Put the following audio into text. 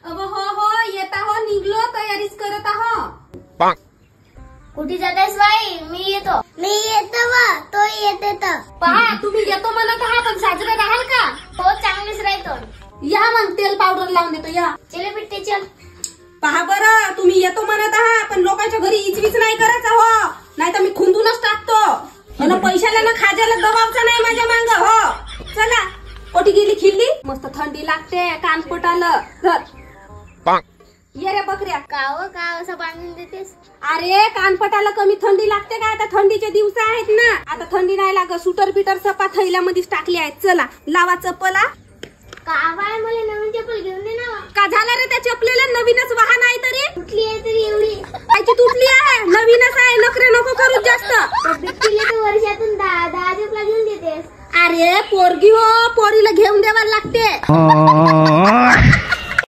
अब हो येता हो, निघलो, तयारीच करत आहो. कुठे जातेस बाई? मी येतो वा, तो येते तर. पहा, तुम्ही येतो म्हणत आहात पण साजरे राहाल का? हो, चांगलीच राहतो. या मग तेल पावडर लावून देतो या. चले पिट्टे चल. पहा बरं, तुम्ही येतो म्हणत आहात पण लोकांच्या घरी इचवीच नाही करायचं हो, नाही तर मी खुंदूनच टाकतो. आणि पैशाला ना खाज्याला दबावचा नाही माझ्या मांग हो. चला, कोठी गेली खिल्ली? मस्त थंडी लागते, कानपट आलं. ये रे बकऱ्या. का असं बांधून देतेस? अरे कानपटाला कमी थंडी लागते का? आता थंडीचे दिवस आहेत ना. आता थंडी नाही लागत. सुटर बिटर सपा थैल्यामध्येच टाकले आहेत. चला लावा चप्पला. का बाय, मला नवीन चप्पल घेऊन दे ना. का झाला रे त्या चपलेला? नवीनच वाहन आहे तरी. तुटली आहे तरी एवढी. कायची तुटली आहे? नवीनच आहे. नखरे नको करू जास्त. बिट्टीला तर वर्षातून 10 चपला घेऊन देतेस. अरे पोरगी हो, पोरीला घेऊन द्यावा लागते.